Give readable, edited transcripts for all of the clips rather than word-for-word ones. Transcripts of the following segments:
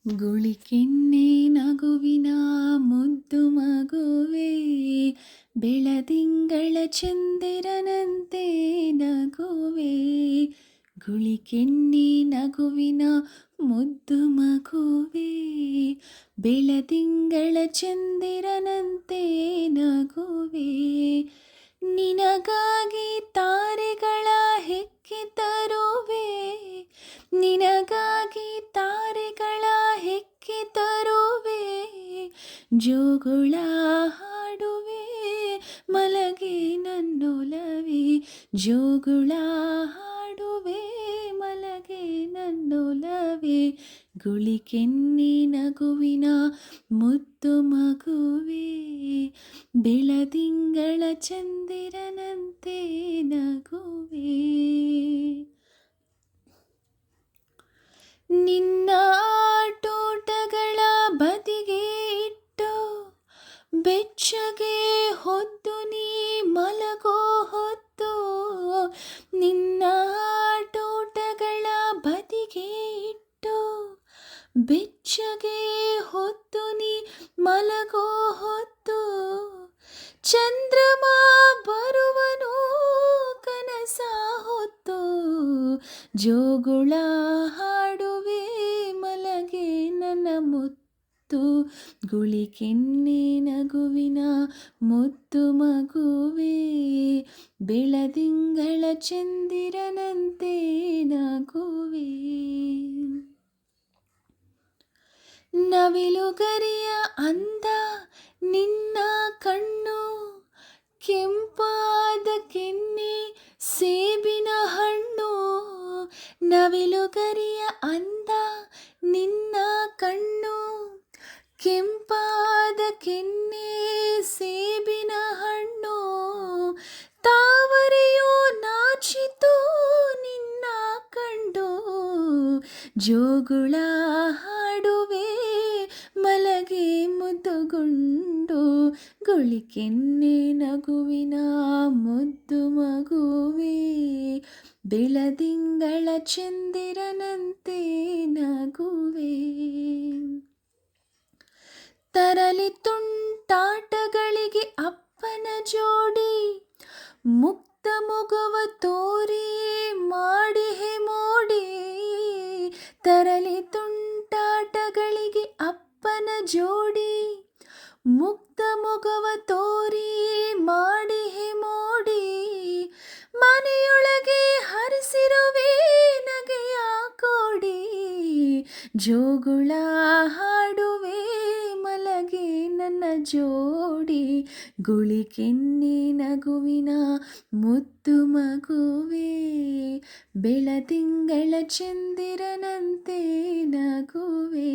ಗುಳಿಕೆನ್ನೆ ನಗುವಿನ ಮುದ್ದು ಮಗುವೆ, ಬೆಳದಿಂಗಳ ಚಂದಿರನಂತೆ ನಗುವೆ. ಗುಳಿಕೆನ್ನೆ ನಗುವಿನ ಮುದ್ದು ಮಗುವೆ, ಬೆಳದಿಂಗಳ ಚಂದಿರನಂತೆ ನಗುವೆ. ನಿನಗಾಗಿ ತಾರೆಗಳ ಹೆಕ್ಕಿ ತರುವೆ, ನಿನಗಾಗಿ ತಾರೆಗಳ ಹೆಕ್ಕಿ ತರುವೆ. ಜೋಗುಳ ಹಾಡುವೆ ಮಲಗೆ ನನ್ನೊಲವೇ, ಜೋಗುಳ ಹಾಡುವೆ ಮಲಗೆ ನನ್ನೊಲವೇ. ಗುಳಿಕೆನ್ನೆ ನಗುವಿನ ಮುದ್ದು ಮಗುವೆ, ಬೆಳದಿಂಗಳ ಚಂದಿರನಂತೆ ನಗುವೆ. ನಿನ್ನ ಆಟೋಟಗಳ ಬದಿಗೆ ಇಟ್ಟು ಬೆಚ್ಚಗೆ ಹೊದ್ದು ನೀ ಮಲಗೋ ಹೊತ್ತು, ನಿನ್ನ ಆಟೋಟಗಳ ಬದಿಗೆ ಇಟ್ಟು ಬೆಚ್ಚಗೆ ಹೊದ್ದು ನೀ ಮಲಗೋ ಹೊತ್ತು. ಚಂದ್ರಮ ಬರುವನು ಕನಸ ಹೊತ್ತು, ಜೋಗುಳ ಹಾಡುವೆ ಮಲಗೆ ನನ್ನ ಮುತ್ತು. ಗುಳಿಕೆನ್ನೆ ನಗುವಿನ ಮುದ್ದು ಮಗುವೆ, ಬೆಳದಿಂಗಳ ಚಂದಿರನಂತೆ ನಗುವೆ. ನವಿಲುಗರಿಯ ಅಂದ ನಿನ್ನ ಕಣ್ಣು, ಕೆಂಪಾದ ಕೆನ್ನೆ ಸೇಬಿನ ಹಣ್ಣು. ನವಿಲುಗರಿಯ ಅಂದ ನಿನ್ನ ಕಣ್ಣು, ಕೆಂಪಾದ ಕೆನ್ನೆ ಸೇಬಿನ ಹಣ್ಣು. ತಾವರೆಯೋ ನಾಚಿತು ನಿನ್ನ ಕಂಡು, ಜೋಗುಳ ಹಾಡುವೆ ಮಲಗೆ ಮುದ್ದುಗುಂಡು. ಗುಳಿಕೆನ್ನೆ ನಗುವಿನ ಮುದ್ದು ಮಗುವೆ, ಬೆಳದಿಂಗಳ ಚಂದಿರನಂತೆ ನಗುವೆ. ತರಲಿ ತುಂಟಾಟಗಳಿಗೆ ಅಪ್ಪನ ಜೋಡಿ, ಮುಕ್ತ ಮುಗುವ ತೋರಿ ಮಾಡಿಹೆ ಮೋಡಿ. ತರಲಿ ತುಂಟಾಟಗಳಿಗೆ ಅಪ್ಪನ ಜೋಡಿ, ಮುಕ್ತ ಮುಗುವ ತೋರಿ ಮಾಡಿಹೆ ಮೋಡಿ. ಮನೆಯೊಳಗೆ ಹರಿಸಿರುವೆ ನಗೆಯ ಕೋಡಿ, ಜೋಗುಳ ಹಾಡುವೆ ಮಲಗೆ ನನ್ನ ಜೋಡಿ. ಗುಳಿಕೆನ್ನೆ ನಗುವಿನ ಮುದ್ದು ಮಗುವೆ, ಬೆಳದಿಂಗಳ ಚಂದಿರನಂತೆ ನಗುವೆ.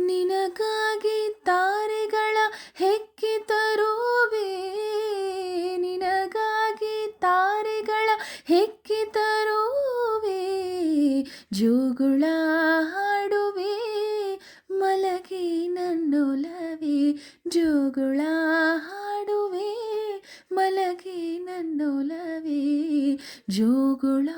ನಿನಗಾಗಿ ತಾರೆಗಳ ಹೆಕ್ಕಿ ತರುವೆ, ನಿನಗಾಗಿ ತಾರೆಗಳ ಹೆಕ್ಕಿ ತರುವೆ. ಜೋಗುಳ ಹಾಡುವೆ ಮಲಗೆ ನನ್ನೊಲವೇ, ಜೋಗುಳ ಹಾಡುವೆ ಮಲಗೆ ನನ್ನೊಲವೇ. ಜೋಗುಳ